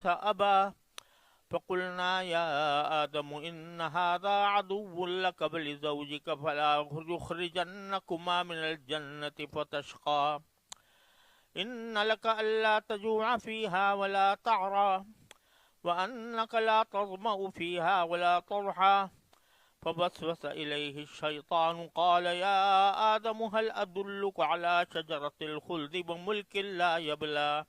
فأبى فقلنا يا آدم إن هذا عدو لك ولزوجك فلا يخرجنكما من الجنة فتشقى إن لك ألا تجوع فيها ولا تعرى وأنك لا تظمأ فيها ولا تضحى فوسوس إليه الشيطان قال يا آدم هل أدلك على شجرة الخلد وملك لا يبلى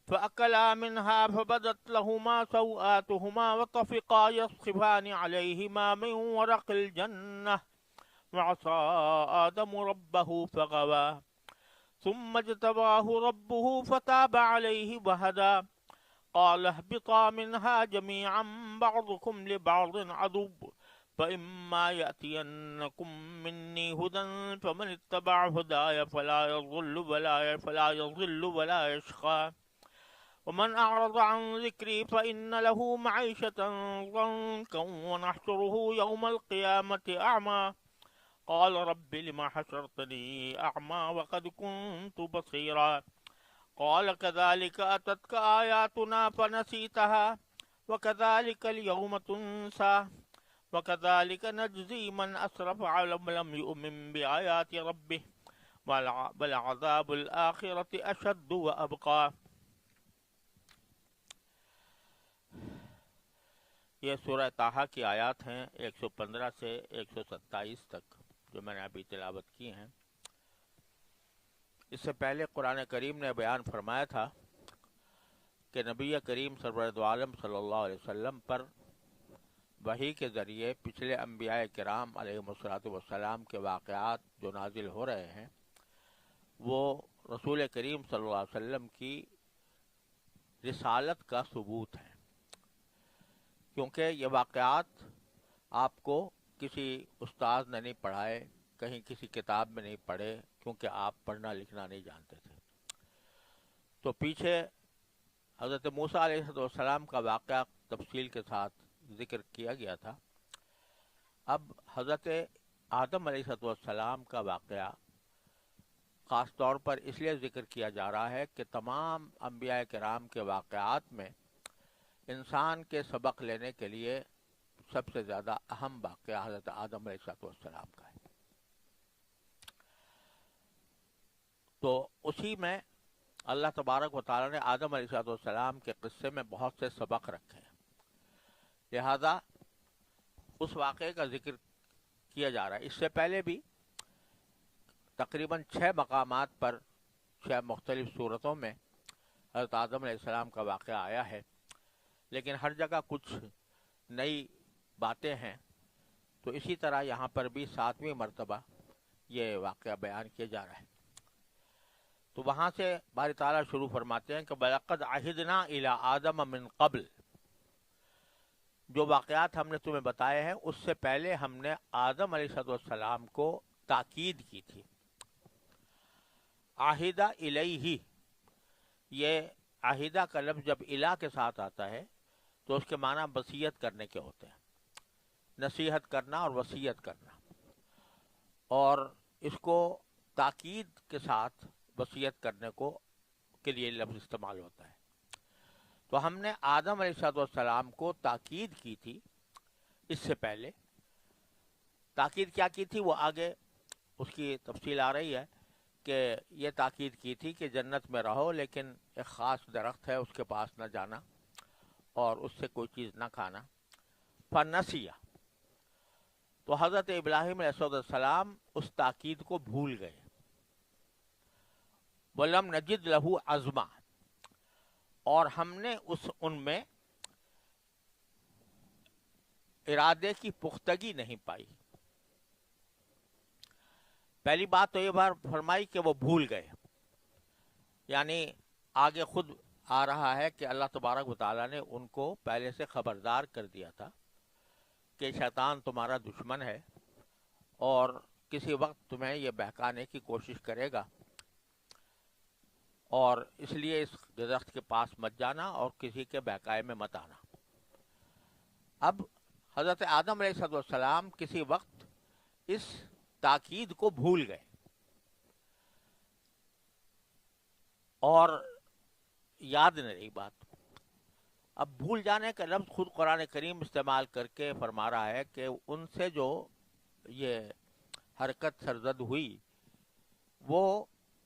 فأكلا منها فبدت لهما سوآتهما وطفقا يخصفان عليهما من ورق الجنة وعصى آدم ربه فغوى ثم اجتباه ربه فتاب عليه وهدى قال اهبطا منها جميعا بعضكم لبعض عدو فإما يأتينكم مني هدى فمن اتبع هداي فلا يضل ولا يشقى ومن أعرض عن ذكري فإن له معيشة ضنكا ونحشره يوم القيامة أعمى قال رب لم حشرتني أعمى وقد كنت بصيرا قال كذلك أتتك آياتنا فنسيتها وكذلك اليوم تنسى وكذلك نجزي من أسرف ولم يؤمن بآيات ربه ولعذاب الآخرة أشد وأبقى. یہ سورہ طٰہٰ کی آیات ہیں 115 سے 127 تک جو میں نے ابھی تلاوت کی ہیں. اس سے پہلے قرآن کریم نے بیان فرمایا تھا کہ نبی کریم سرورد عالم صلی اللہ علیہ وسلم پر وحی کے ذریعے پچھلے انبیاء کرام علیہم الصلوۃ والسلام کے واقعات جو نازل ہو رہے ہیں وہ رسول کریم صلی اللہ علیہ وسلم کی رسالت کا ثبوت ہے، کیونکہ یہ واقعات آپ کو کسی استاد نے نہیں پڑھائے، کہیں کسی کتاب میں نہیں پڑھے، کیونکہ آپ پڑھنا لکھنا نہیں جانتے تھے. تو پیچھے حضرت موسیٰ علیہ السلام کا واقعہ تفصیل کے ساتھ ذکر کیا گیا تھا. اب حضرت آدم علیہ السلام کا واقعہ خاص طور پر اس لیے ذکر کیا جا رہا ہے کہ تمام انبیاء کرام کے واقعات میں انسان کے سبق لینے کے لیے سب سے زیادہ اہم واقعہ حضرت آدم علیہ السلام کا ہے. تو اسی میں اللہ تبارک و تعالیٰ نے آدم علیہ السلام کے قصے میں بہت سے سبق رکھے ہیں، لہذا اس واقعے کا ذکر کیا جا رہا ہے. اس سے پہلے بھی تقریباً 6 مقامات پر 6 مختلف صورتوں میں حضرت آدم علیہ السلام کا واقعہ آیا ہے، لیکن ہر جگہ کچھ نئی باتیں ہیں. تو اسی طرح یہاں پر بھی 7ویں مرتبہ یہ واقعہ بیان کیا جا رہا ہے. تو وہاں سے باری تعالیٰ شروع فرماتے ہیں کہ وَلَقَدْ عَهِدْنَا إِلَىٰ آدَمَ مِنْ قَبْلِ، جو واقعات ہم نے تمہیں بتائے ہیں اس سے پہلے ہم نے آدم علیہ السلام کو تاکید کی تھی. عاہدہ الیہ، یہ عاہدہ کا لفظ جب الہ کے ساتھ آتا ہے تو اس کے معنی وصیت کرنے کے ہوتے ہیں، نصیحت کرنا اور وصیت کرنا، اور اس کو تاکید کے ساتھ وصیت کرنے کو کے لیے لفظ استعمال ہوتا ہے. تو ہم نے آدم علیہ السلام کو تاکید کی تھی. اس سے پہلے تاکید کیا کی تھی وہ آگے اس کی تفصیل آ رہی ہے کہ یہ تاکید کی تھی کہ جنت میں رہو لیکن ایک خاص درخت ہے اس کے پاس نہ جانا اور اس سے کوئی چیز نہ کھانا. فنسیہ، تو حضرت ابراہیم علیہ السلام اس تاکید کو بھول گئے. وَلَمْ نَجِدْ لَهُ عَزْمًا، اور ہم نے ان میں ارادے کی پختگی نہیں پائی. پہلی بات تو یہ بار فرمائی کہ وہ بھول گئے، یعنی آگے خود آ رہا ہے کہ اللہ تبارک و تعالیٰ نے ان کو پہلے سے خبردار کر دیا تھا کہ شیطان تمہارا دشمن ہے اور کسی وقت تمہیں یہ بہکانے کی کوشش کرے گا، اور اس لیے اس درخت کے پاس مت جانا اور کسی کے بہکائے میں مت آنا. اب حضرت آدم علیہ السلام کسی وقت اس تاکید کو بھول گئے اور یاد نہیں رہی بات. اب بھول جانے کا لفظ خود قرآن کریم استعمال کر کے فرما رہا ہے کہ ان سے جو یہ حرکت سرزد ہوئی وہ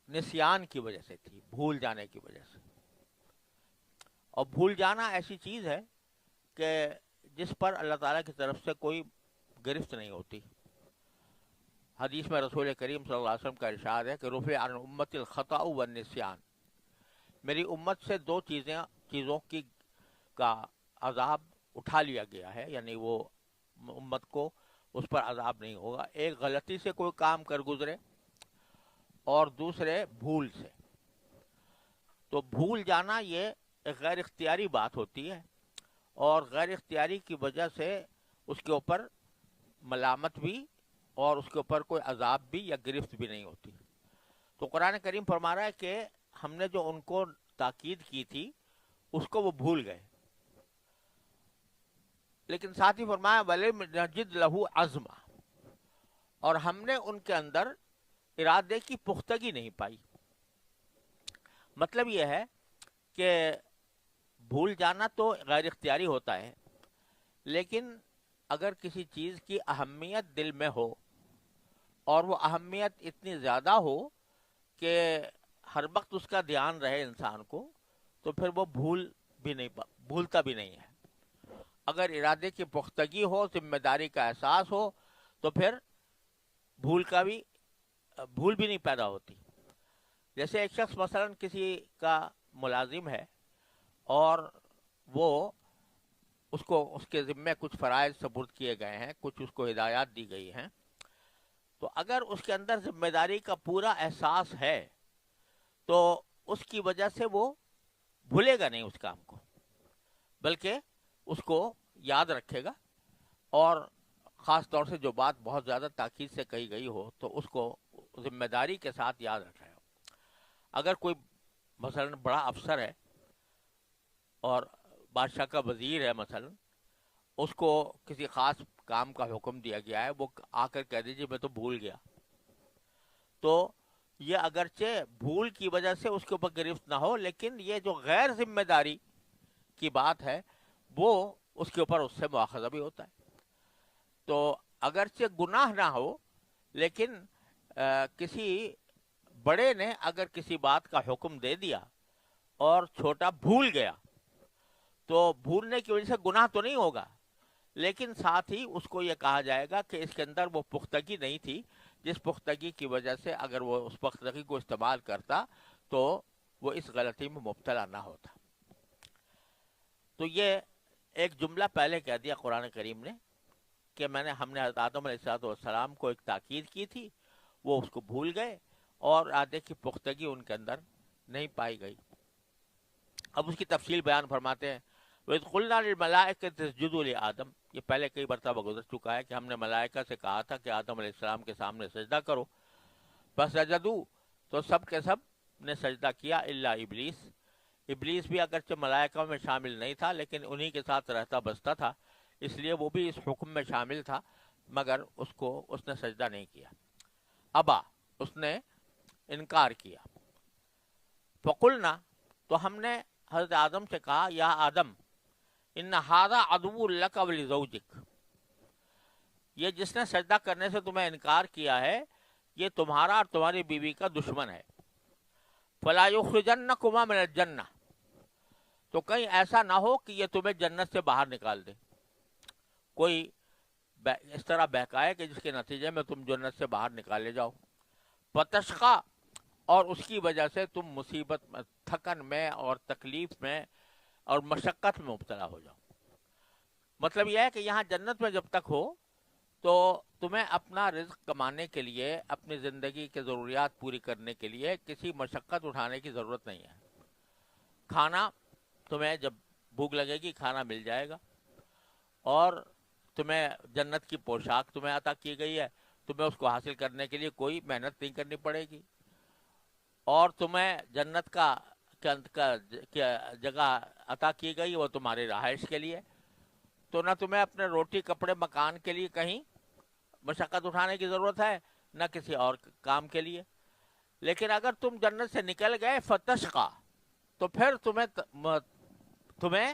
نسیان کی وجہ سے تھی، بھول جانے کی وجہ سے. اور بھول جانا ایسی چیز ہے کہ جس پر اللہ تعالیٰ کی طرف سے کوئی گرفت نہیں ہوتی. حدیث میں رسول کریم صلی اللہ علیہ وسلم کا ارشاد ہے کہ رفع عن امت الخطأ والنسیان، میری امت سے دو چیزوں کی کا عذاب اٹھا لیا گیا ہے، یعنی وہ امت کو اس پر عذاب نہیں ہوگا. ایک غلطی سے کوئی کام کر گزرے اور دوسرے بھول سے. تو بھول جانا یہ ایک غیر اختیاری بات ہوتی ہے، اور غیر اختیاری کی وجہ سے اس کے اوپر ملامت بھی اور اس کے اوپر کوئی عذاب بھی یا گرفت بھی نہیں ہوتی. تو قرآن کریم فرما رہا ہے کہ ہم نے جو ان کو تاکید کی تھی اس کو وہ بھول گئے، لیکن ساتھ ہی فرمایا وَلَمْ نَجِدْ لَهُ عَزْمًا، اور ہم نے ان کے اندر ارادے کی پختگی نہیں پائی. مطلب یہ ہے کہ بھول جانا تو غیر اختیاری ہوتا ہے، لیکن اگر کسی چیز کی اہمیت دل میں ہو اور وہ اہمیت اتنی زیادہ ہو کہ ہر وقت اس کا دھیان رہے انسان کو، تو پھر وہ بھولتا بھی نہیں ہے. اگر ارادے کی پختگی ہو، ذمہ داری کا احساس ہو، تو پھر بھول بھی نہیں پیدا ہوتی. جیسے ایک شخص مثلا کسی کا ملازم ہے اور وہ اس کے ذمے کچھ فرائض سپرد کیے گئے ہیں، کچھ اس کو ہدایات دی گئی ہیں، تو اگر اس کے اندر ذمہ داری کا پورا احساس ہے تو اس کی وجہ سے وہ بھولے گا نہیں اس کام کو، بلکہ اس کو یاد رکھے گا، اور خاص طور سے جو بات بہت زیادہ تاکید سے کہی گئی ہو تو اس کو ذمہ داری کے ساتھ یاد رکھے گا. اگر کوئی مثلا بڑا افسر ہے اور بادشاہ کا وزیر ہے مثلا، اس کو کسی خاص کام کا حکم دیا گیا ہے، وہ آ کر کہہ دیجیے میں تو بھول گیا، تو یہ اگرچہ بھول کی وجہ سے اس کے اوپر گرفت نہ ہو، لیکن یہ جو غیر ذمہ داری کی بات ہے وہ اس کے اوپر اس سے مواخذہ بھی ہوتا ہے. تو اگرچہ گناہ نہ ہو، لیکن کسی بڑے نے اگر کسی بات کا حکم دے دیا اور چھوٹا بھول گیا، تو بھولنے کی وجہ سے گناہ تو نہیں ہوگا، لیکن ساتھ ہی اس کو یہ کہا جائے گا کہ اس کے اندر وہ پختگی نہیں تھی، جس پختگی کی وجہ سے اگر وہ اس پختگی کو استعمال کرتا تو وہ اس غلطی میں مبتلا نہ ہوتا. تو یہ ایک جملہ پہلے کہہ دیا قرآن کریم نے کہ ہم نے حضرت آدم علیہ السلام کو ایک تاکید کی تھی، وہ اس کو بھول گئے اور ارادے کی پختگی ان کے اندر نہیں پائی گئی. اب اس کی تفصیل بیان فرماتے ہیں وَإِذْ قُلْنَا لِلْمَلَائِكَةِ اسْجُدُوا لِآدَمَ، یہ پہلے کئی مرتبہ گزر چکا ہے کہ ہم نے ملائکہ سے کہا تھا کہ آدم علیہ السلام کے سامنے سجدہ کرو، فَسَجَدُوا، تو سب کے سب نے سجدہ کیا الا ابلیس. ابلیس بھی اگرچہ ملائکہ میں شامل نہیں تھا لیکن انہی کے ساتھ رہتا بستا تھا، اس لیے وہ بھی اس حکم میں شامل تھا، مگر اس نے سجدہ نہیں کیا. ابا، اس نے انکار کیا. فقلنا، تو ہم نے حضرت آدم سے کہا یا آدم ان ھذا عدو لک ولزوجک، یہ جس نے سجدہ کرنے سے تمہیں انکار کیا ہے یہ تمہارا اور تمہاری بیوی کا دشمن ہے. فلا یخرجنکما من الجنہ، تو کہیں ایسا نہ ہو کہ یہ تمہیں جنت سے باہر نکال دے، کوئی اس طرح بہکائے کہ جس کے نتیجے میں تم جنت سے باہر نکالے جاؤ. فتشقا، اور اس کی وجہ سے تم مصیبت میں، تھکن میں اور تکلیف میں اور مشقت میں مبتلا ہو جاؤ. مطلب یہ ہے کہ یہاں جنت میں جب تک ہو تو تمہیں اپنا رزق کمانے کے لیے، اپنی زندگی کے ضروریات پوری کرنے کے لیے کسی مشقت اٹھانے کی ضرورت نہیں ہے. کھانا تمہیں جب بھوک لگے گی کھانا مل جائے گا، اور تمہیں جنت کی پوشاک تمہیں عطا کی گئی ہے، تمہیں اس کو حاصل کرنے کے لیے کوئی محنت نہیں کرنی پڑے گی، اور تمہیں جنت کا جگہ عطا کی گئی وہ تمہاری رہائش کے لیے. تو نہ تمہیں اپنے روٹی کپڑے مکان کے لیے کہیں مشقت اٹھانے کی ضرورت ہے، نہ کسی اور کام کے لیے. لیکن اگر تم جنت سے نکل گئے فتشقا، تو پھر تمہیں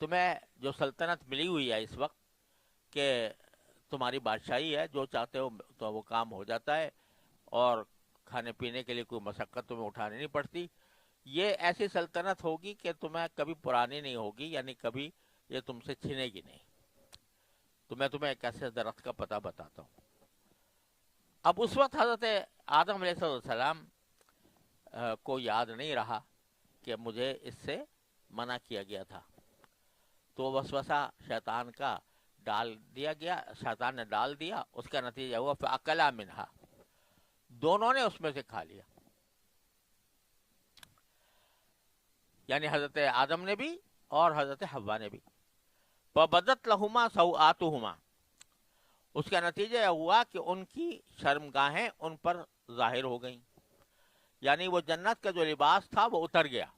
تمہیں جو سلطنت ملی ہوئی ہے اس وقت کہ تمہاری بادشاہی ہے، جو چاہتے ہو تو وہ کام ہو جاتا ہے، اور کھانے پینے کے لیے کوئی مشقت تمہیں اٹھانی نہیں پڑتی، یہ ایسی سلطنت ہوگی کہ تمہیں کبھی پرانی نہیں ہوگی، یعنی کبھی یہ تم سے چھنے گی نہیں۔ تو میں تمہیں ایک ایسے درخت کا پتہ بتاتا ہوں۔ اب اس وقت حضرت آدم علیہ السلام کو یاد نہیں رہا کہ مجھے اس سے منع کیا گیا تھا، تو وسوسہ شیطان کا ڈال دیا گیا، شیطان نے ڈال دیا، اس کا نتیجہ ہوا فَأَكَلَا مِنْهَا، دونوں نے اس میں سے کھا لیا، یعنی حضرت آدم نے بھی اور حضرت حوا نے بھی۔ فَبَدَتْ لَهُمَا سَوْآتُهُمَا، اس کا نتیجہ یہ ہوا کہ ان کی شرمگاہیں ان پر ظاہر ہو گئیں، یعنی وہ جنت کا جو لباس تھا وہ اتر گیا۔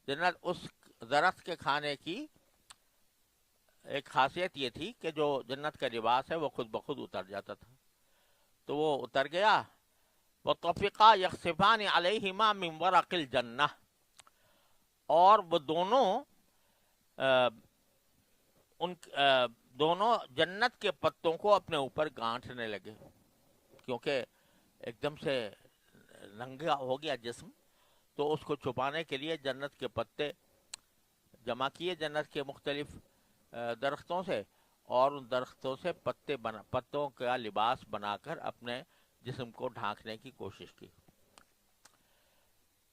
جنت اس درخت کے کھانے کی ایک خاصیت یہ تھی کہ جو جنت کا لباس ہے وہ خود بخود اتر جاتا تھا، تو وہ اتر گیا۔ وَطَفِقَا يَخْصِفَانِ عَلَيْهِمَا مِنْ وَرَقِ الْجَنَّةِ، اور وہ دونوں دونوں جنت کے پتوں کو اپنے اوپر گانٹھنے لگے، کیونکہ ایک دم سے ننگا ہو گیا جسم، تو اس کو چھپانے کے لیے جنت کے پتے جمع کیے جنت کے مختلف درختوں سے، اور ان درختوں سے پتوں کا لباس بنا کر اپنے جسم کو ڈھانکنے کی کوشش کی۔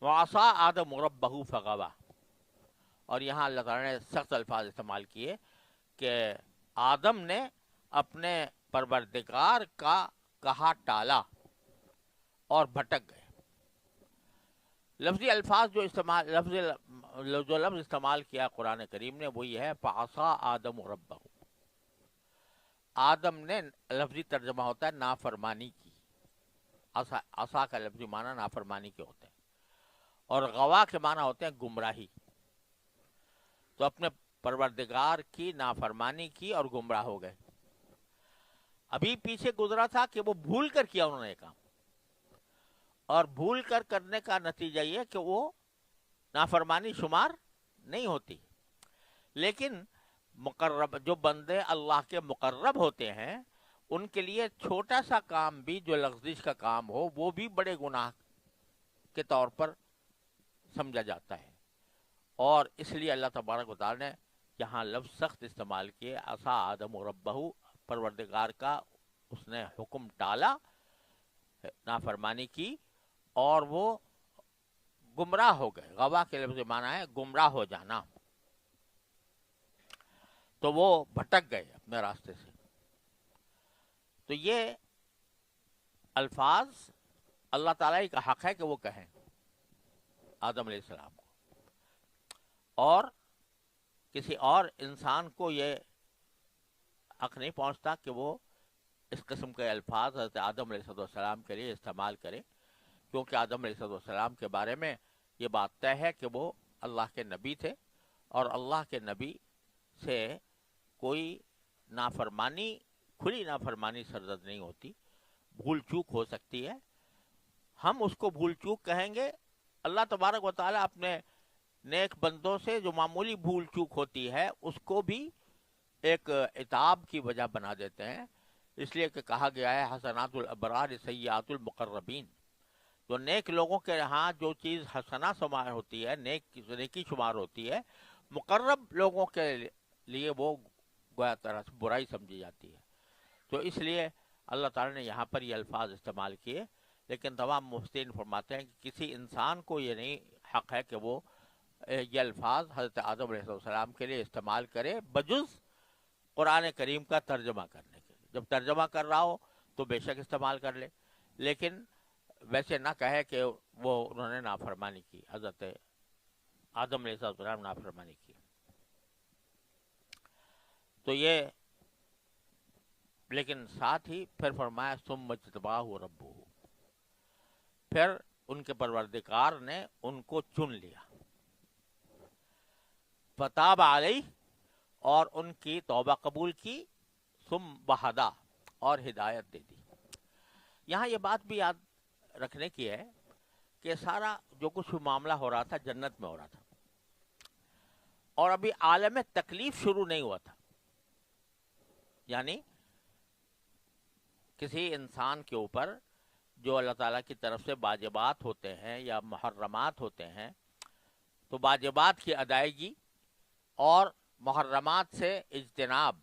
وَعَصَىٰ آدَمُ رَبَّهُ فَغَوَىٰ، اور یہاں اللہ تعالیٰ نے سخت الفاظ استعمال کیے کہ آدم نے اپنے پروردگار کا کہا ٹالا اور بھٹک گئے۔ لفظی الفاظ جو لفظ استعمال کیا قرآن کریم نے وہ یہ ہے فَعَصَىٰ آدَمُ رَبَّهُ۔ آدم نے، لفظی ترجمہ ہوتا ہے نافرمانی کی، عصا کا لفظی معنی نافرمانی کے ہوتے ہیں، اور غوا کے معنی ہوتے ہیں گمراہی، تو اپنے پروردگار کی نافرمانی کی اور گمراہ ہو گئے۔ ابھی پیچھے گزرا تھا کہ وہ بھول کر کیا انہوں نے کام، اور بھول کر کرنے کا نتیجہ یہ کہ وہ نافرمانی شمار نہیں ہوتی، لیکن مقرب جو بندے اللہ کے مقرب ہوتے ہیں ان کے لیے چھوٹا سا کام بھی جو لغزش کا کام ہو وہ بھی بڑے گناہ کے طور پر سمجھا جاتا ہے، اور اس لیے اللہ تبارک و تعالی نے یہاں لفظ سخت استعمال کیے، عصا آدم و ربہ، پروردگار کا اس نے حکم ٹالا، نافرمانی کی، اور وہ گمراہ ہو گئے۔ غوا کے لفظ معنی ہے گمراہ ہو جانا، تو وہ بھٹک گئے اپنے راستے سے۔ تو یہ الفاظ اللہ تعالیٰ کا حق ہے کہ وہ کہیں آدم علیہ السلام کو، اور کسی اور انسان کو یہ حق نہیں پہنچتا کہ وہ اس قسم کے الفاظ حضرت آدم علیہ السلام کے لیے استعمال کرے، کیونکہ آدم علیہ السلام کے بارے میں یہ بات طے ہے کہ وہ اللہ کے نبی تھے، اور اللہ کے نبی سے کوئی نافرمانی، کھلی نافرمانی سرزد نہیں ہوتی، بھول چوک ہو سکتی ہے، ہم اس کو بھول چوک کہیں گے۔ اللہ تبارک و تعالیٰ اپنے نیک بندوں سے جو معمولی بھول چوک ہوتی ہے اس کو بھی ایک عتاب کی وجہ بنا دیتے ہیں، اس لیے کہ کہا گیا ہے حسنات الابرار سیئات المقربین، تو نیک لوگوں کے ہاں جو چیز حسنہ شمار ہوتی ہے، نیکی شمار ہوتی ہے، مقرب لوگوں کے لیے وہ گویا طرح سے برائی سمجھی جاتی ہے۔ تو اس لیے اللہ تعالیٰ نے یہاں پر یہ الفاظ استعمال کیے، لیکن تمام مفسرین فرماتے ہیں کہ کسی انسان کو یہ نہیں حق ہے کہ وہ یہ الفاظ حضرت آدم علیہ السلام کے لیے استعمال کرے بجز قرآن کریم کا ترجمہ کرنے کے لیے۔ جب ترجمہ کر رہا ہو تو بے شک استعمال کر لے، لیکن ویسے نہ کہے کہ وہ انہوں نے نافرمانی کی، حضرت آدم علیہ السلام نافرمانی کی۔ تو یہ، لیکن ساتھ ہی پھر فرمایا ثم اجتباہ ربہ، پھر ان کے پروردگار نے ان کو چن لیا، فتاب علیہ، اور ان کی توبہ قبول کی، ثم بہدا، اور ہدایت دے دی۔ یہاں یہ بات بھی یاد رکھنے کی ہے کہ سارا جو کچھ معاملہ ہو رہا تھا جنت میں ہو رہا تھا، اور ابھی عالم تکلیف شروع نہیں ہوا تھا. یعنی کسی انسان کے اوپر جو اللہ تعالیٰ کی طرف سے واجبات ہوتے ہیں یا محرمات ہوتے ہیں، تو واجبات کی ادائیگی اور محرمات سے اجتناب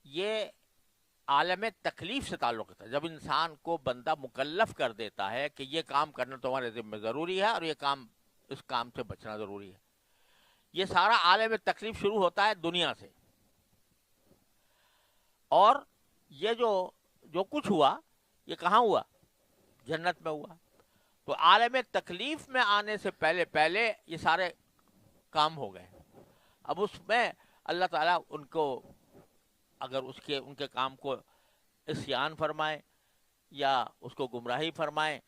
یہ عالم تکلیف سے تعلق ہے. جب انسان کو بندہ مکلف کر دیتا ہے کہ یہ کام کرنا تمہارے ذمہ ضروری ہے اور یہ کام، اس کام سے بچنا ضروری ہے، یہ سارا عالم تکلیف شروع ہوتا ہے دنیا سے. اور یہ جو کچھ ہوا یہ کہاں ہوا؟ جنت میں ہوا. تو عالم تکلیف میں آنے سے پہلے یہ سارے کام ہو گئے. اب اس میں اللہ تعالیٰ ان کو اگر ان کے کام کو عصیان فرمائے یا اس کو گمراہی فرمائے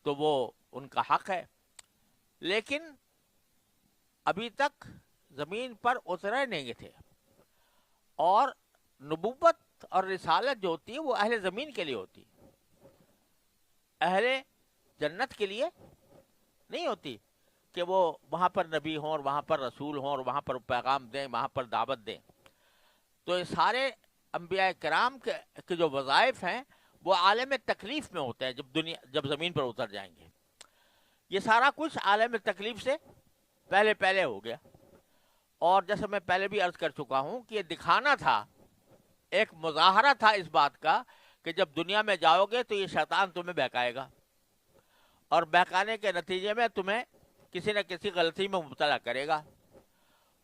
تو وہ ان کا حق ہے. لیکن ابھی تک زمین پر اترے نہیں تھے، اور نبوت اور رسالت جو ہوتی ہے وہ اہل زمین کے لیے ہوتی، اہل جنت کے لیے نہیں ہوتی کہ وہ وہاں پر نبی ہوں اور وہاں پر رسول ہوں اور وہاں پر پیغام دیں، وہاں پر دعوت دیں. تو یہ سارے انبیاء کرام کے جو وظائف ہیں وہ عالم تکلیف میں ہوتے ہیں جب زمین پر اتر جائیں گے. یہ سارا کچھ عالم تکلیف سے پہلے ہو گیا. اور جیسے میں پہلے بھی عرض کر چکا ہوں کہ یہ دکھانا تھا، ایک مظاہرہ تھا اس بات کا کہ جب دنیا میں جاؤ گے تو یہ شیطان تمہیں بہکائے گا، اور بہکانے کے نتیجے میں تمہیں کسی نہ کسی غلطی میں مبتلا کرے گا.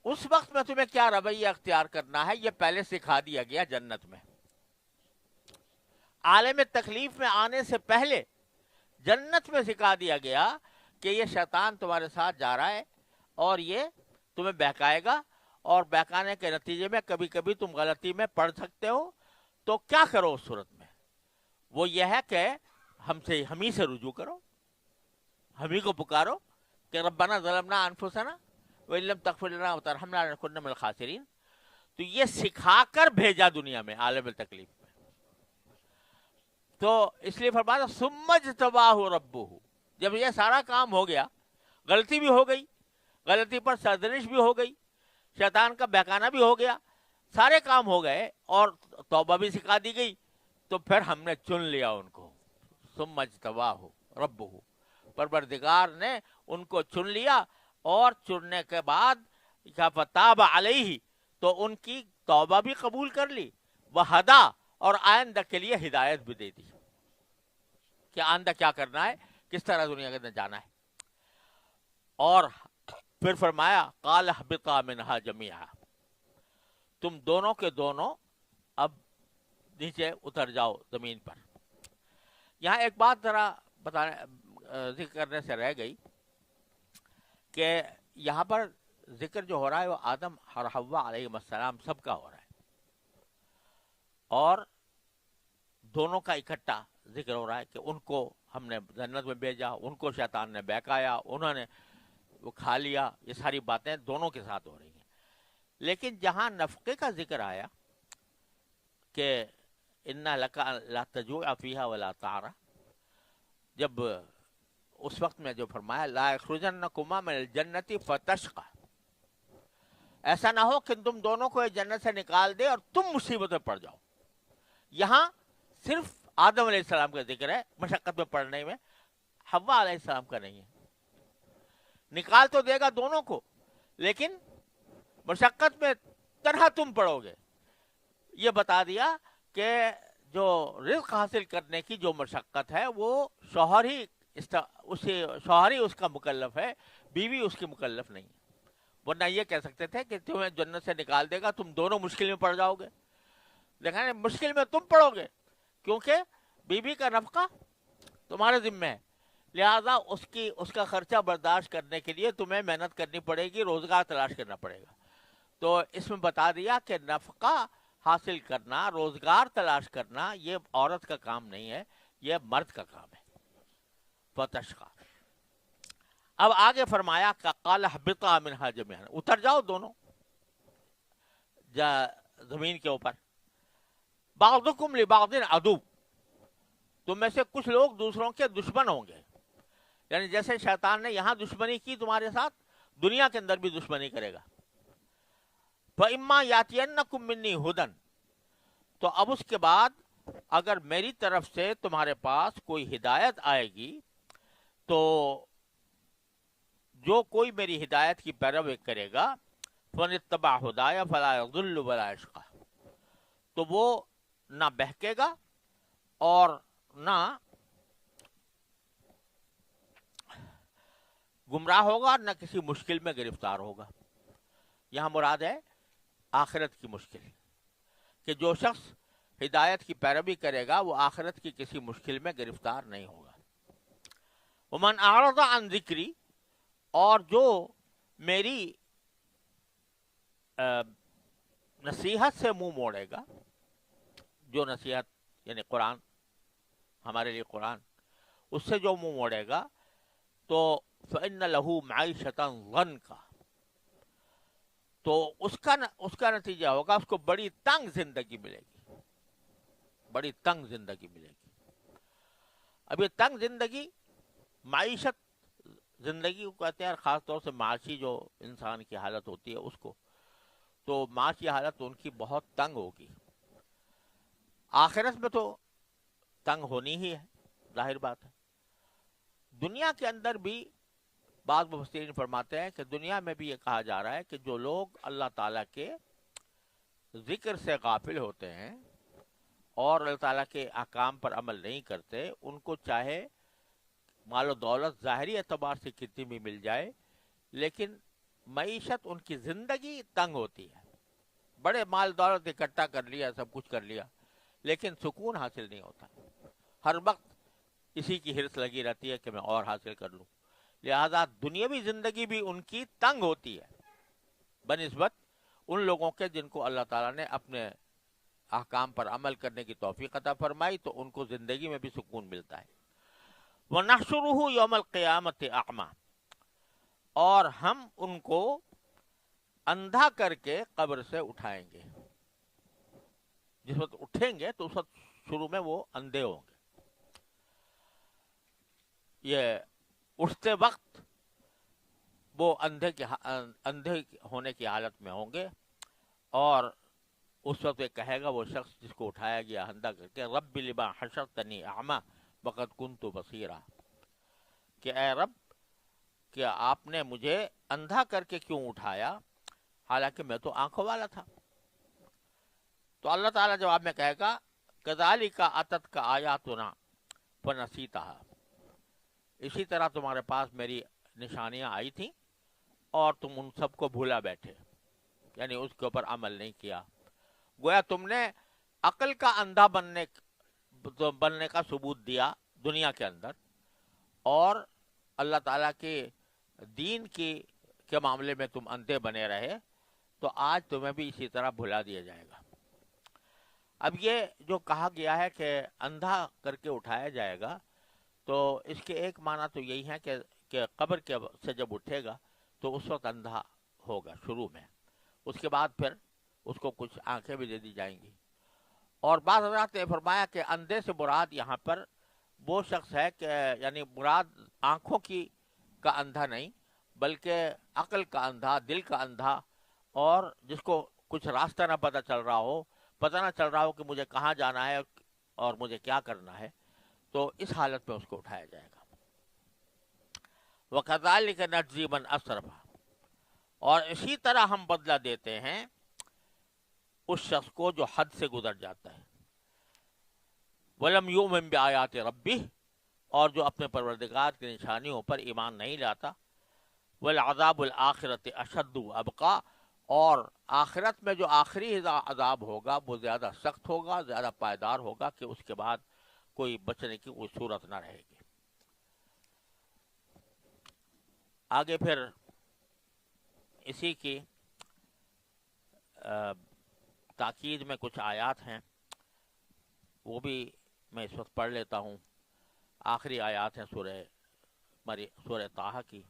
اس وقت میں تمہیں کیا رویہ اختیار کرنا ہے یہ پہلے سکھا دیا گیا جنت میں. عالم تکلیف میں آنے سے پہلے جنت میں سکھا دیا گیا کہ یہ شیطان تمہارے ساتھ جا رہا ہے اور یہ تمہیں بہکائے گا، اور بہکانے کے نتیجے میں کبھی کبھی تم غلطی میں پڑ سکتے ہو. تو کیا کرو اس صورت میں؟ وہ یہ ہے کہ ہم ہی سے رجوع کرو، ہم ہی کو پکارو کہ ربنا ظلمنا انفسنا وان لم تغفر لنا وترحمنا لنکونن من الخاسرین. تو یہ سکھا کر بھیجا دنیا میں عالم تکلیف میں. تو اس لیے فرمایا ثم اجتباہ ربہ. جب یہ سارا کام ہو گیا، غلطی بھی ہو گئی، غلطی پر سرزنش بھی ہو گئی، شیطان کا بہکانا بھی ہو گیا، سارے کام ہو گئے اور توبہ بھی سکھا دی گئی، تو پھر ہم نے چن لیا ان کو. ثم اجتباہ ربہ، پروردگار نے ان کو چن لیا، اور چننے کے بعد کیا فتاب علیہ، تو ان کی توبہ بھی قبول کر لی، وہدا، اور آئندہ کے لیے ہدایت بھی دے دی کہ آئندہ کیا کرنا ہے، کس طرح دنیا کے اندر جانا ہے. اور پھر فرمایا قال اہبطا منہا جمیعا، تم دونوں کے دونوں اب نیچے اتر جاؤ زمین پر. یہاں ایک بات ذرا ذکر کرنے سے رہ گئی کہ یہاں پر ذکر جو ہو رہا ہے وہ آدم اور حوا علیہ السلام سب کا ہو رہا ہے، اور دونوں کا اکٹھا ذکر ہو رہا ہے کہ ان کو ہم نے جنت میں بھیجا، ان کو شیطان نے بہکایا، انہوں نے وہ کھا لیا. یہ ساری باتیں دونوں کے ساتھ ہو رہی ہیں. لیکن جہاں نفقے کا ذکر آیا کہ انا لک لا تجوع فیہا ولا تعرا، جب اس وقت میں جو فرمایا لا یخرجنکما من الجنت فتشقى، ایسا نہ ہو کہ تم دونوں کو جنت سے نکال دے اور تم مصیبت میں پڑ جاؤ. یہاں صرف آدم علیہ السلام کا ذکر ہے مشقت میں پڑنے میں، حوا علیہ السلام کا نہیں ہے. نکال تو دے گا دونوں کو، لیکن مشقت میں تنہا تم پڑو گے. یہ بتا دیا کہ جو رزق حاصل کرنے کی جو مشقت ہے وہ شوہر ہی اس کا مکلف ہے، بیوی اس کی مکلف نہیں ہے. ورنہ یہ کہہ سکتے تھے کہ تمہیں جنت سے نکال دے گا، تم دونوں مشکل میں پڑ جاؤ گے. دیکھیں مشکل میں تم پڑو گے کیونکہ بیوی کا نفقہ تمہارے ذمہ ہے، لہذا اس کا خرچہ برداشت کرنے کے لیے تمہیں محنت کرنی پڑے گی، روزگار تلاش کرنا پڑے گا. تو اس میں بتا دیا کہ نفقہ حاصل کرنا، روزگار تلاش کرنا یہ عورت کا کام نہیں ہے، یہ مرد کا کام ہے. فتشقى. اب آگے فرمایا کہ قال اهبطا منها جميعا، اتر جاؤ دونوں زمین کے اوپر. بعضکم لبعض عدو، تم میں سے کچھ لوگ دوسروں کے دشمن ہوں گے. یعنی جیسے شیطان نے یہاں دشمنی کی تمہارے ساتھ، دنیا کے اندر بھی دشمنی کرے گا. فَإِمَّا يَأْتِيَنَّكُم مِّنِّي ہُدًى، تو اب اس کے بعد اگر میری طرف سے تمہارے پاس کوئی ہدایت آئے گی تو جو کوئی میری ہدایت کی پیروی کرے گا فَمَنِ اتَّبَعَ ہُدَايَ فَلَا يَضِلُّ وَلَا يَشْقَىٰ، تو وہ نہ بہکے گا اور نہ گمراہ ہوگا، نہ کسی مشکل میں گرفتار ہوگا۔ یہاں مراد ہے آخرت کی مشکل، کہ جو شخص ہدایت کی پیروی کرے گا وہ آخرت کی کسی مشکل میں گرفتار نہیں ہوگا۔ ومن اعرض عن ذکری، اور جو میری نصیحت سے منہ موڑے گا، جو نصیحت یعنی قرآن، ہمارے لیے قرآن، اس سے جو منہ موڑے گا تو فإن له معیشۃ ضنکا، تو اس کا نتیجہ ہوگا اس کو بڑی تنگ زندگی ملے گی، بڑی تنگ زندگی ملے گی۔ اب یہ تنگ زندگی، معیشت زندگی کو کہتے ہیں، خاص طور سے معاشی جو انسان کی حالت ہوتی ہے اس کو، تو معاشی حالت ان کی بہت تنگ ہوگی۔ آخرت میں تو تنگ ہونی ہی ہے، ظاہر بات ہے۔ دنیا کے اندر بھی بعض مفسرین فرماتے ہیں کہ دنیا میں بھی یہ کہا جا رہا ہے کہ جو لوگ اللہ تعالیٰ کے ذکر سے غافل ہوتے ہیں اور اللہ تعالیٰ کے احکام پر عمل نہیں کرتے، ان کو چاہے مال و دولت ظاہری اعتبار سے کتنی بھی مل جائے، لیکن معیشت ان کی زندگی تنگ ہوتی ہے۔ بڑے مال دولت اکٹھا کر لیا، سب کچھ کر لیا، لیکن سکون حاصل نہیں ہوتا، ہر وقت اسی کی حرص لگی رہتی ہے کہ میں اور حاصل کر لوں۔ لہذا دنیاوی زندگی بھی ان کی تنگ ہوتی ہے بنسبت ان لوگوں کے جن کو اللہ تعالیٰ نے اپنے احکام پر عمل کرنے کی توفیق عطا فرمائی، تو ان کو زندگی میں بھی سکون ملتا ہے۔ وَنَحْشُرُهُ يَوْمَ الْقِيَامَةِ أَعْمَىٰ، اور ہم ان کو اندھا کر کے قبر سے اٹھائیں گے۔ جس وقت اٹھیں گے تو اس وقت شروع میں وہ اندھے ہوں گے، یہ اٹھتے وقت وہ اندھے ہونے کی حالت میں ہوں گے، اور اس وقت یہ کہے گا وہ شخص جس کو اٹھایا گیا اندھا کر کے، رب لما حشرتنی اعمی وقد کنت بصیرا، کہ اے رب، کہ آپ نے مجھے اندھا کر کے کیوں اٹھایا حالانکہ میں تو آنکھوں والا تھا۔ تو اللہ تعالیٰ جواب میں کہے گا کذالک اتتک آیاتنا فنسیتها، اسی طرح تمہارے پاس میری نشانیاں آئی تھیں اور تم ان سب کو بھولا بیٹھے، یعنی اس کے اوپر عمل نہیں کیا۔ گویا تم نے عقل کا اندھا بننے کا ثبوت دیا دنیا کے اندر، اور اللہ تعالیٰ کے دین کے معاملے میں تم اندھے بنے رہے، تو آج تمہیں بھی اسی طرح بھلا دیا جائے گا۔ اب یہ جو کہا گیا ہے کہ اندھا کر کے اٹھایا جائے گا، تو اس کے ایک معنی تو یہی ہے کہ قبر سے جب اٹھے گا تو اس وقت اندھا ہوگا شروع میں، اس کے بعد پھر اس کو کچھ آنکھیں بھی دے دی جائیں گی۔ اور بعض حضرات نے فرمایا کہ اندھے سے مراد یہاں پر وہ شخص ہے کہ یعنی مراد آنکھوں کا اندھا نہیں، بلکہ عقل کا اندھا، دل کا اندھا، اور جس کو کچھ راستہ نہ پتہ چل رہا ہو کہ مجھے کہاں جانا ہے اور مجھے کیا کرنا ہے، تو اس حالت میں اس کو اٹھایا جائے گا۔ وَكَذَلِكَ نَجْزِي مَنْ أَسْرَفَ، اور اسی طرح ہم بدلہ دیتے ہیں اس شخص کو جو حد سے گزر جاتا ہے۔ وَلَمْ يُؤْمِنْ بِآيَاتِ رَبِّهِ، اور جو اپنے پروردگار کی نشانیوں پر ایمان نہیں لاتا۔ وَالْعَذَابُ الْآخِرَةِ أَشَدُّ وَأَبْقَىٰ، اور آخرت میں جو آخری عذاب ہوگا وہ زیادہ سخت ہوگا، زیادہ پائیدار ہوگا، کہ اس کے بعد کوئی بچنے کی کوئی صورت نہ رہے گی۔ آگے پھر اسی کی تاکید میں کچھ آیات ہیں، وہ بھی میں اس وقت پڑھ لیتا ہوں۔ آخری آیات ہیں سورہ طٰہٰ کی۔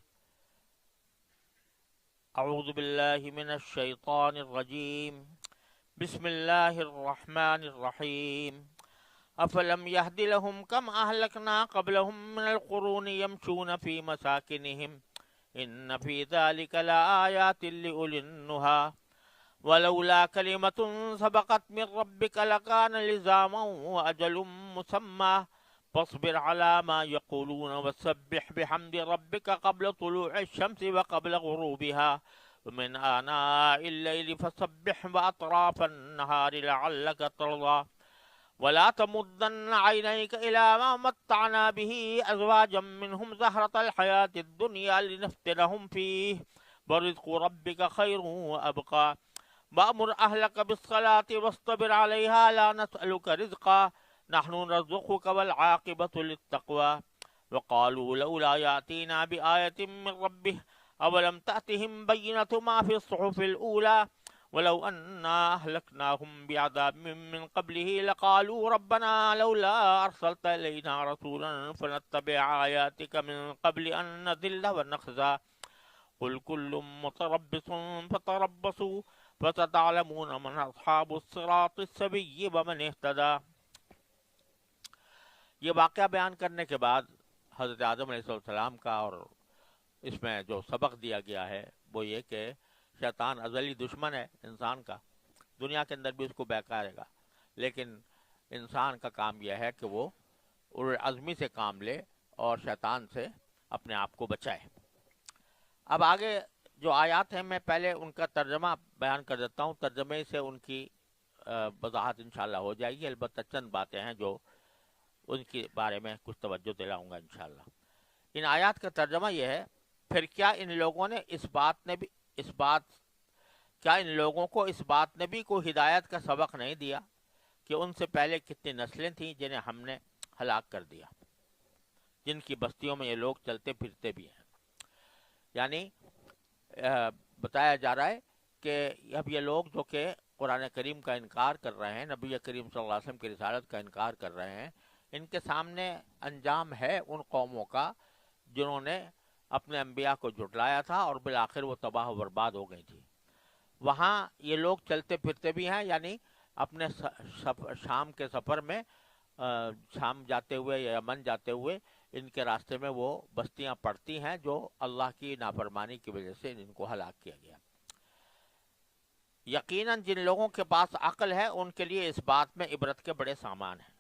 اعوذ باللہ من الشیطان الرجیم، بسم اللہ الرحمن الرحیم۔ افلم یہد لہم کم اہلکنا قبلہم من القرون یمشون فی مساکنہم ان فی ذلک لآیات لأولی النہی۔ ولولا كلمة سبقت من ربك لكان لزاما وأجل مسمى فاصبر على ما يقولون وسبح بحمد ربك قبل طلوع الشمس وقبل غروبها ومن آناء الليل فسبح وأطراف النهار لعلك ترضى ولا تمدن عينيك إلى ما متعنا به أزواجا منهم زهرة الحياة الدنيا لنفتنهم فيه ورزق ربك خير وأبقى وأمر أهلك بالصلاة واصطبر عليها لا نسألك رزقا نحن نرزقك والعاقبة للتقوى وقالوا لولا يأتينا بآية من ربه أولم تأتهم بينة ما في الصحف الأولى ولو أنا أهلكناهم بعذاب من قبله لقالوا ربنا لولا أرسلت إلينا رسولا فنتبع آياتك من قبل أن نذل ونخزى قل كل متربص فتربصوا فستعلمون من أصحاب الصراط السوي ومن اهتدى. یہ واقعہ بیان کرنے کے بعد حضرت آدم علیہ السلام کا اور اس میں جو سبق دیا گیا ہے وہ یہ کہ شیطان ازلی دشمن ہے انسان کا، دنیا کے اندر بھی اس کو بہکائے گا، لیکن انسان کا کام یہ ہے کہ وہ عزمی سے کام لے اور شیطان سے اپنے آپ کو بچائے. اب آگے جو آیات ہیں میں پہلے ان کا ترجمہ بیان کر دیتا ہوں، ترجمے سے ان کی وضاحت انشاءاللہ ہو جائے گی. البتہ چند باتیں ہیں جو ان کے بارے میں کچھ توجہ دلاؤں گا انشاءاللہ. ان آیات کا ترجمہ یہ ہے، پھر کیا ان لوگوں نے کیا ان لوگوں کو اس بات نے بھی کوئی ہدایت کا سبق نہیں دیا کہ ان سے پہلے کتنی نسلیں تھیں جنہیں ہم نے ہلاک کر دیا، جن کی بستیوں میں یہ لوگ چلتے پھرتے بھی ہیں. یعنی بتایا جا رہا ہے کہ اب یہ لوگ جو کہ قرآن کریم کا انکار کر رہے ہیں، نبی کریم صلی اللہ علیہ وسلم کی رسالت کا انکار کر رہے ہیں، ان کے سامنے انجام ہے ان قوموں کا جنہوں نے اپنے انبیاء کو جھٹلایا تھا اور بالآخر وہ تباہ و برباد ہو گئی تھی. وہاں یہ لوگ چلتے پھرتے بھی ہیں، یعنی اپنے شام کے سفر میں شام جاتے ہوئے یا یمن جاتے ہوئے ان کے راستے میں وہ بستیاں پڑتی ہیں جو اللہ کی نافرمانی کی وجہ سے ان کو ہلاک کیا گیا. یقیناً جن لوگوں کے پاس عقل ہے ان کے لیے اس بات میں عبرت کے بڑے سامان ہیں،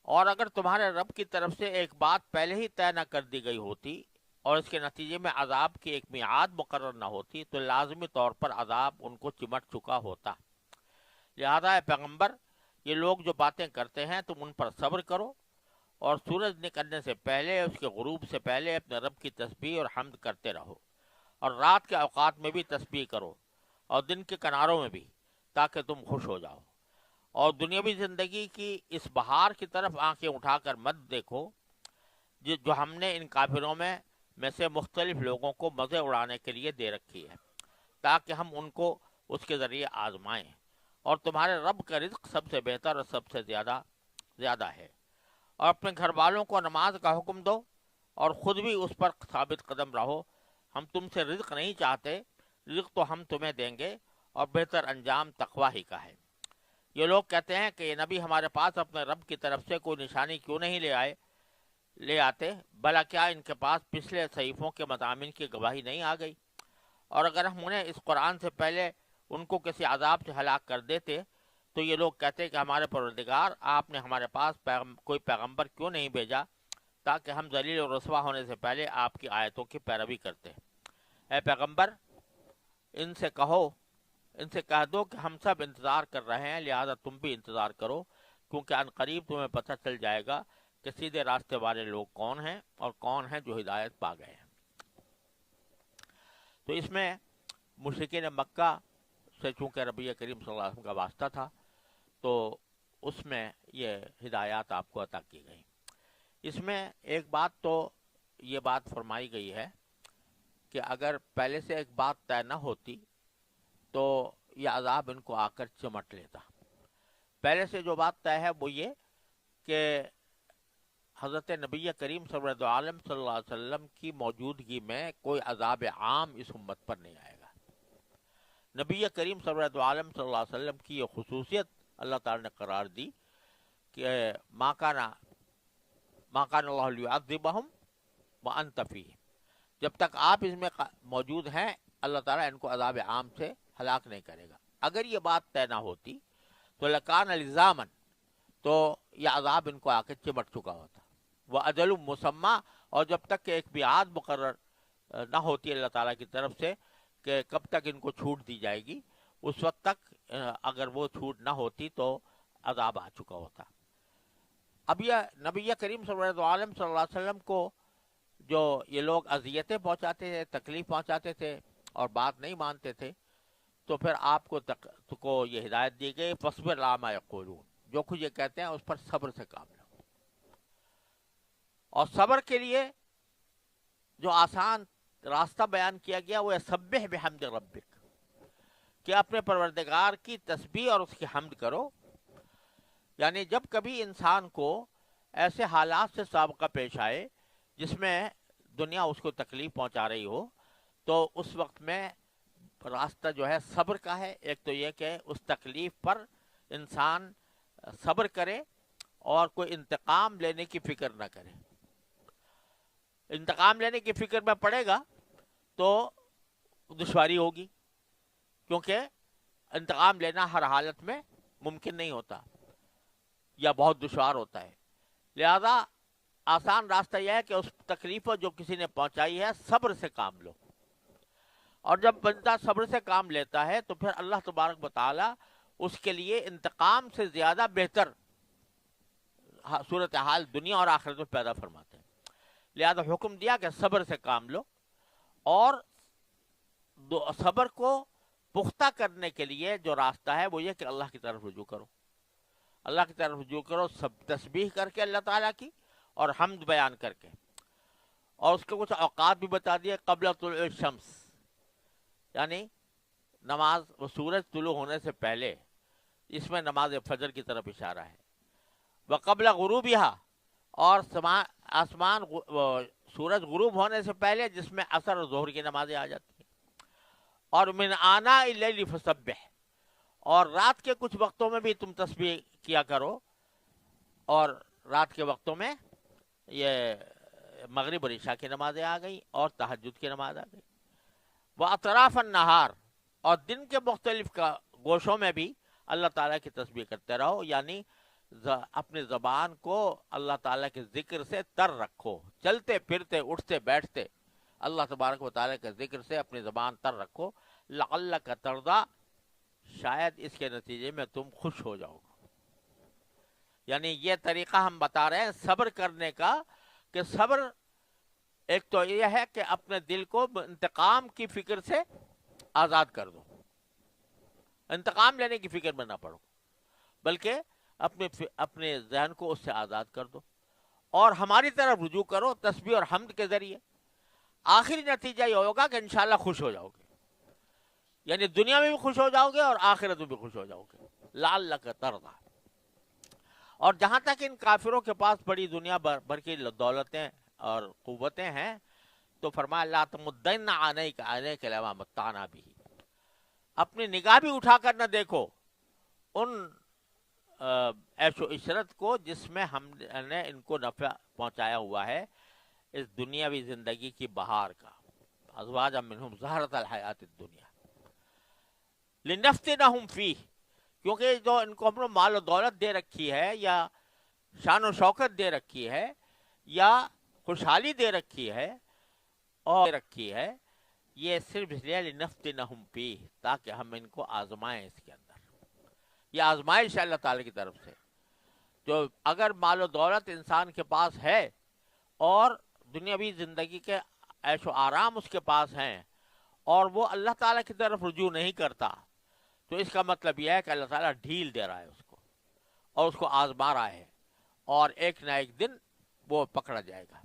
اور اگر تمہارے رب کی طرف سے ایک بات پہلے ہی طے نہ کر دی گئی ہوتی اور اس کے نتیجے میں عذاب کی ایک میعاد مقرر نہ ہوتی تو لازمی طور پر عذاب ان کو چمٹ چکا ہوتا. لہذا اے پیغمبر، یہ لوگ جو باتیں کرتے ہیں تم ان پر صبر کرو اور سورج نکلنے سے پہلے اس کے غروب سے پہلے اپنے رب کی تسبیح اور حمد کرتے رہو، اور رات کے اوقات میں بھی تسبیح کرو اور دن کے کناروں میں بھی، تاکہ تم خوش ہو جاؤ. اور دنیاوی زندگی کی اس بہار کی طرف آنکھیں اٹھا کر مت دیکھو جو ہم نے ان کافروں میں سے مختلف لوگوں کو مزے اڑانے کے لیے دے رکھی ہے، تاکہ ہم ان کو اس کے ذریعے آزمائیں. اور تمہارے رب کا رزق سب سے بہتر اور سب سے زیادہ ہے. اور اپنے گھر والوں کو نماز کا حکم دو اور خود بھی اس پر ثابت قدم رہو. ہم تم سے رزق نہیں چاہتے، رزق تو ہم تمہیں دیں گے، اور بہتر انجام تقوی ہی کا ہے. یہ لوگ کہتے ہیں کہ یہ نبی ہمارے پاس اپنے رب کی طرف سے کوئی نشانی کیوں نہیں لے آتے، بھلا کیا ان کے پاس پچھلے صحیفوں کے مضامین کی گواہی نہیں آ گئی؟ اور اگر ہم انہیں اس قرآن سے پہلے ان کو کسی عذاب سے ہلاک کر دیتے تو یہ لوگ کہتے کہ ہمارے پروردگار، آپ نے ہمارے پاس کوئی پیغمبر کیوں نہیں بھیجا تاکہ ہم ذلیل اور رسوا ہونے سے پہلے آپ کی آیتوں کی پیروی کرتے. اے پیغمبر، ان سے کہہ دو کہ ہم سب انتظار کر رہے ہیں، لہذا تم بھی انتظار کرو، کیونکہ ان قریب تمہیں پتہ چل جائے گا کہ سیدھے راستے والے لوگ کون ہیں اور کون ہیں جو ہدایت پا گئے ہیں. تو اس میں مشرکین مکہ سے چونکہ نبی کریم صلی اللہ علیہ وسلم کا واسطہ تھا تو اس میں یہ ہدایات آپ کو عطا کی گئی. اس میں ایک بات تو یہ بات فرمائی گئی ہے کہ اگر پہلے سے ایک بات طے نہ ہوتی تو یہ عذاب ان کو آ کر چمٹ لیتا. پہلے سے جو بات طے ہے وہ یہ کہ حضرت نبی کریم صلی اللہ علیہ وسلم کی موجودگی میں کوئی عذاب عام اس امت پر نہیں آئے گا. نبی کریم صلی اللہ علیہ وسلم کی یہ خصوصیت اللہ تعالی نے قرار دی کہ ما کان اللہ لیعذبہم وانت فیہم، جب تک آپ اس میں موجود ہیں اللہ تعالیٰ ان کو عذاب عام سے ہلاک نہیں کرے گا. اگر یہ بات طے نہ ہوتی تو لکان الزامن، تو یہ عذاب ان کو آ کے چمٹ چکا ہوتا. وہ اجل مسمہ، اور جب تک کہ ایک میعاد مقرر نہ ہوتی اللہ تعالیٰ کی طرف سے کہ کب تک ان کو چھوٹ دی جائے گی، اس وقت تک اگر وہ چھوٹ نہ ہوتی تو عذاب آ چکا ہوتا. اب یہ نبی کریم صلی اللہ علیہ وسلم کو جو یہ لوگ اذیتیں پہنچاتے تھے، تکلیف پہنچاتے تھے اور بات نہیں مانتے تھے، تو پھر آپ کو یہ ہدایت دی گئی فاصبر علی ما یقولون، جو کچھ یہ کہتے ہیں اس پر صبر سے کام لو. اور صبر کے لیے جو آسان راستہ بیان کیا گیا وہ ہے سبح بحمد ربک، کہ اپنے پروردگار کی تسبیح اور اس کی حمد کرو. یعنی جب کبھی انسان کو ایسے حالات سے سابقہ پیش آئے جس میں دنیا اس کو تکلیف پہنچا رہی ہو، تو اس وقت میں راستہ جو ہے صبر کا ہے. ایک تو یہ کہ اس تکلیف پر انسان صبر کرے اور کوئی انتقام لینے کی فکر نہ کرے. انتقام لینے کی فکر میں پڑے گا تو دشواری ہوگی، کیونکہ انتقام لینا ہر حالت میں ممکن نہیں ہوتا یا بہت دشوار ہوتا ہے. لہذا آسان راستہ یہ ہے کہ اس تکلیف جو کسی نے پہنچائی ہے صبر سے کام لو. اور جب بندہ صبر سے کام لیتا ہے تو پھر اللہ تبارک و تعالی اس کے لیے انتقام سے زیادہ بہتر صورتحال دنیا اور آخرت میں پیدا فرماتے ہیں. لہذا حکم دیا کہ صبر سے کام لو، اور صبر کو پختہ کرنے کے لیے جو راستہ ہے وہ یہ کہ اللہ کی طرف رجوع کرو. اللہ کی طرف رجوع کرو، سب تسبیح کر کے اللہ تعالیٰ کی اور حمد بیان کر کے. اور اس کے کچھ اوقات بھی بتا دیے. قبل طلوع الشمس، یعنی نماز وہ سورج طلوع ہونے سے پہلے، اس میں نماز فجر کی طرف اشارہ ہے. وقبل غروبہا، اور آسمان سورج غروب ہونے سے پہلے جس میں عصر اور ظہر کی نمازیں آ جاتی ہیں. اور من آناء اللیل فسبح، اور رات کے کچھ وقتوں میں بھی تم تسبیح کیا کرو. اور رات کے وقتوں میں یہ مغرب اور عشاء کی نمازیں آ گئی اور تہجد کی نماز آ گئی. وَأَطْرَافَ النَّهَارِ، اور دن کے مختلف گوشوں میں بھی اللہ تعالیٰ کی تسبیح کرتے رہو. یعنی اپنے زبان کو اللہ تعالیٰ کے ذکر سے تر رکھو، چلتے پھرتے اٹھتے بیٹھتے اللہ تبارک و تعالیٰ کے ذکر سے اپنی زبان تر رکھو. لعلک ترضی، شاید اس کے نتیجے میں تم خوش ہو جاؤ. یعنی یہ طریقہ ہم بتا رہے ہیں صبر کرنے کا، کہ صبر ایک تو یہ ہے کہ اپنے دل کو انتقام کی فکر سے آزاد کر دو، انتقام لینے کی فکر میں نہ پڑو، بلکہ اپنے ذہن کو اس سے آزاد کر دو اور ہماری طرف رجوع کرو تسبیح اور حمد کے ذریعے. آخری نتیجہ یہ ہوگا کہ انشاءاللہ خوش ہو جاؤ گے، یعنی دنیا میں بھی خوش ہو جاؤ گے اور آخرت میں بھی خوش ہو جاؤ گے. لعلک ترضی. اور جہاں تک ان کافروں کے پاس بڑی دنیا بھر کی دولتیں اور قوتیں ہیں، تو فرمایا لا تمدن عینیک الی ما متعنا بہ، اپنی نگاہ بھی اٹھا کر نہ دیکھو ان عیش و عشرت کو جس میں ہم نے ان کو نفع پہنچایا ہوا ہے اس دنیاوی زندگی کی بہار کا. ازواجا منہم زہرۃ الحیات الدنیا لنفتنہم فیہ، کیونکہ جو ان کو ہم نے مال و دولت دے رکھی ہے یا شان و شوکت دے رکھی ہے یا خوشحالی دے رکھی ہے اور رکھی ہے، یہ صرف اس لیے لنفتنہم فیہ، تاکہ ہم ان کو آزمائیں اس کے اندر. یہ آزمائش ہے اللہ تعالیٰ کی طرف سے. جو اگر مال و دولت انسان کے پاس ہے اور دنیاوی زندگی کے عیش و آرام اس کے پاس ہیں اور وہ اللہ تعالیٰ کی طرف رجوع نہیں کرتا، تو اس کا مطلب یہ ہے کہ اللہ تعالیٰ ڈھیل دے رہا ہے اس کو اور اس کو آزما رہا ہے، اور ایک نہ ایک دن وہ پکڑا جائے گا.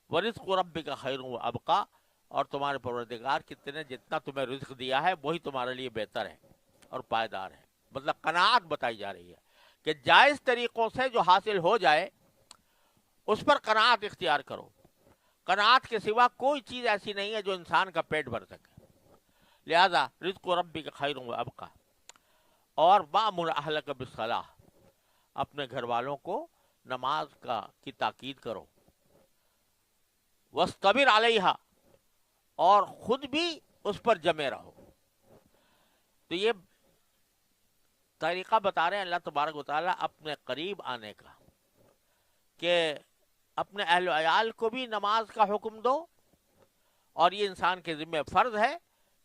وَرِزْقُ رَبِّكَ خَيْرٌ وَأَبْقَىٰ، اور تمہارے پروردگار کتنے جتنا تمہیں رزق دیا ہے وہی تمہارے لیے بہتر ہے اور پائیدار ہے. مطلب قناعت بتائی جا رہی ہے کہ جائز طریقوں سے جو حاصل ہو جائے اس پر قناعت اختیار کرو. قناعت کے سوا کوئی چیز ایسی نہیں ہے جو انسان کا پیٹ بھر سکے. لہذا رزق ربک خیر و ابقا. اور وامر اہلک بالصلاۃ، اپنے گھر والوں کو نماز کی تاکید کرو. واصطبر علیہا، اور خود بھی اس پر جمے رہو. تو یہ طریقہ بتا رہے ہیں اللہ تبارک و تعالیٰ اپنے قریب آنے کا، کہ اپنے اہل و عیال کو بھی نماز کا حکم دو، اور یہ انسان کے ذمہ فرض ہے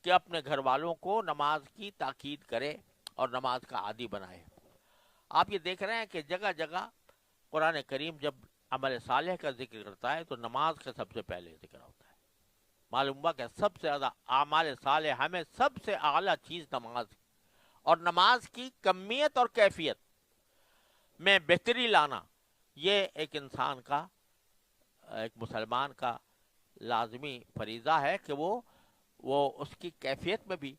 کہ اپنے گھر والوں کو نماز کی تاکید کرے اور نماز کا عادی بنائے۔ آپ یہ دیکھ رہے ہیں کہ جگہ جگہ قرآن کریم جب عمل صالح کا ذکر کرتا ہے تو نماز کا سب سے پہلے ذکر ہوتا ہے۔ معلوم ہوا کہ سب سے زیادہ اعمال صالح ہمیں سب سے اعلیٰ چیز نماز ہے، اور نماز کی کمیت اور کیفیت میں بہتری لانا یہ ایک انسان کا، ایک مسلمان کا لازمی فریضہ ہے کہ وہ اس کی کیفیت میں بھی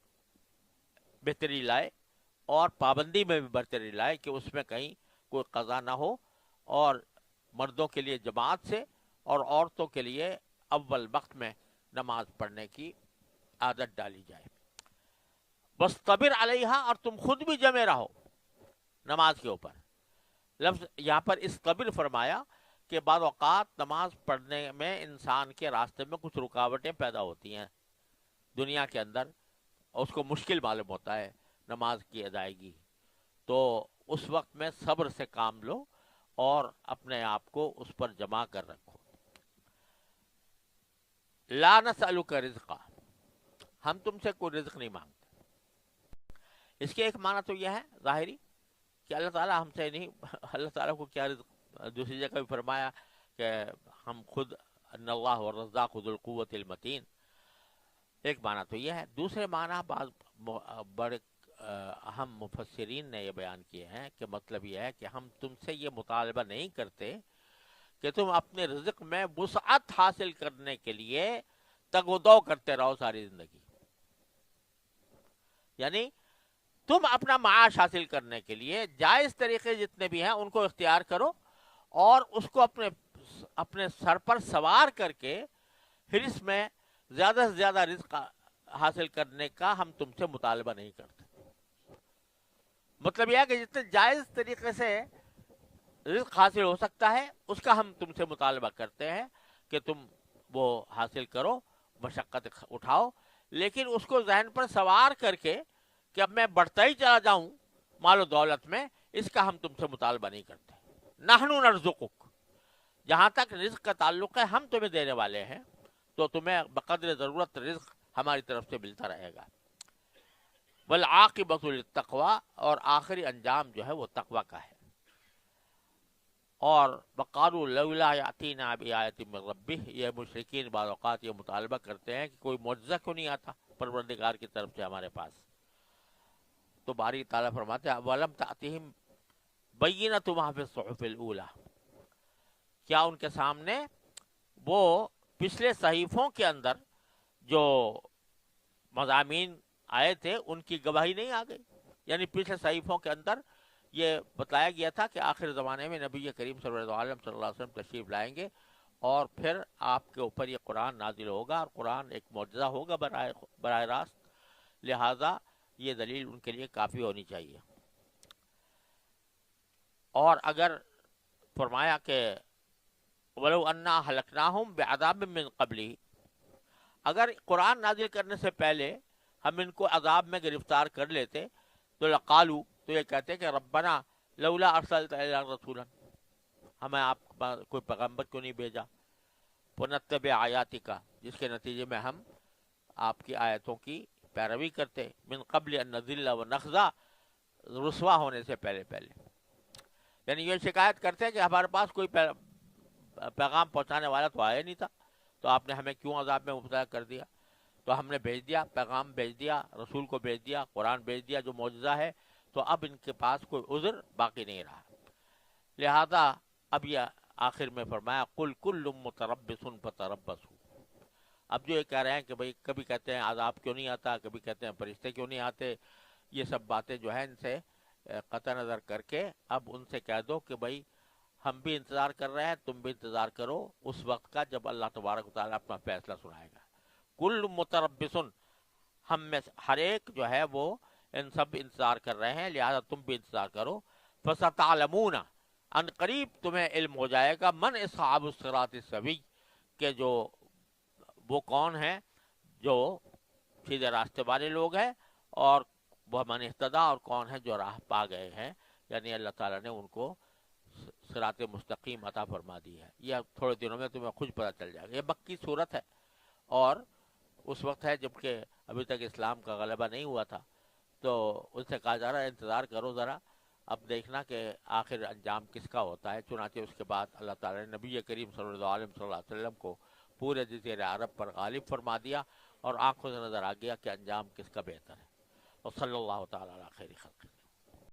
بہتری لائے اور پابندی میں بھی بہتری لائے، کہ اس میں کہیں کوئی قضا نہ ہو، اور مردوں کے لیے جماعت سے اور عورتوں کے لیے اول وقت میں نماز پڑھنے کی عادت ڈالی جائے۔ وَاصْطَبِرْ عَلَيْهَا، اور تم خود بھی جمے رہو نماز کے اوپر۔ لفظ یہاں پر استبر فرمایا کہ بعض اوقات نماز پڑھنے میں انسان کے راستے میں کچھ رکاوٹیں پیدا ہوتی ہیں دنیا کے اندر، اور اس کو مشکل معلوم ہوتا ہے نماز کی ادائیگی، تو اس وقت میں صبر سے کام لو اور اپنے آپ کو اس پر جمع کر رکھو۔ لا نسألک رزقا، ہم تم سے کوئی رزق نہیں مانگتے۔ اس کے ایک معنی تو یہ ہے ظاہری کہ اللہ تعالیٰ ہم سے نہیں، اللہ تعالیٰ کو کیا رزق۔ دوسری جگہ بھی فرمایا کہ ہم خود، ان اللہ والرزاق ذو القوۃ المتین۔ ایک معنی تو یہ ہے۔ دوسرے معنی بعض بڑے اہم مفسرین نے یہ بیان کیے ہیں کہ مطلب یہ ہے کہ ہم تم سے یہ مطالبہ نہیں کرتے کہ تم اپنے رزق میں وسعت حاصل کرنے کے لیے تگ و دو کرتے رہو ساری زندگی، یعنی تم اپنا معاش حاصل کرنے کے لیے جائز طریقے جتنے بھی ہیں ان کو اختیار کرو، اور اس کو اپنے سر پر سوار کر کے پھر اس میں زیادہ سے زیادہ رزق حاصل کرنے کا ہم تم سے مطالبہ نہیں کرتے۔ مطلب یہ ہے کہ جتنے جائز طریقے سے رزق حاصل ہو سکتا ہے اس کا ہم تم سے مطالبہ کرتے ہیں کہ تم وہ حاصل کرو، مشقت اٹھاؤ، لیکن اس کو ذہن پر سوار کر کے کہ اب میں بڑھتا ہی چلا جاؤں مال و دولت میں، اس کا ہم تم سے مطالبہ نہیں کرتے۔ نحن نرزقک، جہاں تک رزق کا تعلق ہے ہم تمہیں دینے والے ہیں، تو تمہیں بقدر ضرورت رزق ہماری طرف سے ملتا رہے گا۔ والعاقبۃ للتقوی، اور آخری انجام جو ہے وہ تقوی کا ہے۔ اور وقالوا لولا یاتینا بآیۃ من ربہ، یہ مشرکین بعض اوقات یہ مطالبہ کرتے ہیں کہ کوئی معجزہ کیوں نہیں آتا پروردگار کی طرف سے ہمارے پاس۔ تو باری تعالیٰ فرماتے ہیں وَلَمْ تَأْتِهِمْ بَيِّنَةُ مَا فِي الصُّحُفِ الْأُولَى، کیا ان کے سامنے وہ پچھلے صحیفوں کے اندر جو مضامین آئے تھے ان کی گواہی نہیں آ گئی؟ یعنی پچھلے صحیفوں کے اندر یہ بتایا گیا تھا کہ آخر زمانے میں نبی کریم صلی اللہ علیہ وسلم تشریف لائیں گے، اور پھر آپ کے اوپر یہ قرآن نازل ہوگا، اور قرآن ایک معجزہ ہوگا براہ راست، لہذا یہ دلیل ان کے لیے کافی ہونی چاہیے۔ اور اگر فرمایا کہ وَلَوْ أَنَّا أَهْلَكْنَاهُمْ بِعَذَابٍ مِّن قَبْلِهِ، اگر قرآن نازل کرنے سے پہلے ہم ان کو عذاب میں گرفتار کر لیتے تو لقالو، تو یہ کہتے کہ ربنا لولا ارسلت الینا رسولا، ہمیں آپ کوئی پیغمبر کیوں نہیں بھیجا، فنتبع آیاتک، جس کے نتیجے میں ہم آپ کی آیتوں کی پیروی کرتے، من قبل ان نذل ونخزا، رسوا ہونے سے پہلے۔ یعنی یہ شکایت کرتے ہیں کہ ہمارے پاس کوئی پیغام پہنچانے والا تو آیا نہیں تھا، تو آپ نے ہمیں کیوں عذاب میں مبتلا کر دیا؟ تو ہم نے بھیج دیا، پیغام بھیج دیا، رسول کو بھیج دیا، قرآن بھیج دیا جو معجزہ ہے، تو اب ان کے پاس کوئی عذر باقی نہیں رہا۔ لہذا اب یہ آخر میں فرمایا قل کل متربص فتربصوا، اب جو یہ کہہ رہے ہیں کہ بھئی کبھی کہتے ہیں عذاب کیوں نہیں آتا، کبھی کہتے ہیں فرشتے کیوں نہیں آتے، یہ سب باتیں جو ہیں ان سے قطع نظر کر کے اب ان سے کہہ دو کہ بھئی ہم بھی انتظار کر رہے ہیں، تم بھی انتظار کرو اس وقت کا جب اللہ تبارک و تعالیٰ اپنا فیصلہ سنائے گا۔ کل متربص، ہم میں ہر ایک جو ہے وہ ان سب انتظار کر رہے ہیں، لہذا تم بھی انتظار کرو۔ فَسَتَعْلَمُونَ، ان قریب تمہیں علم ہو جائے گا، من اصحاب الصراط السوی، کہ جو وہ کون ہیں جو سیدھے راستے والے لوگ ہیں، اور وہ من اہتدیٰ اور کون ہے جو راہ پا گئے ہیں، یعنی اللہ تعالیٰ نے ان کو صراط مستقیم عطا فرما دی ہے. یہ تھوڑے دنوں میں تمہیں خود پتہ چل جائے گا. یہ مکی صورت ہے اور اس وقت ہے جب کہ ابھی تک اسلام کا غلبہ نہیں ہوا تھا. تو ان سے کہا جا رہا ہے انتظار کرو ذرا، اب دیکھنا کہ آخر انجام کس کا ہوتا ہے. چنانچہ اس کے بعد اللہ تعالیٰ نے نبی کریم صلی اللہ علیہ وسلم کو پورے جزیرہ عرب پر غالب فرما دیا اور آنکھوں سے نظر آ گیا کہ انجام کس کا بہتر ہے. اور صلی اللہ تعالیٰ علی خیر خلق.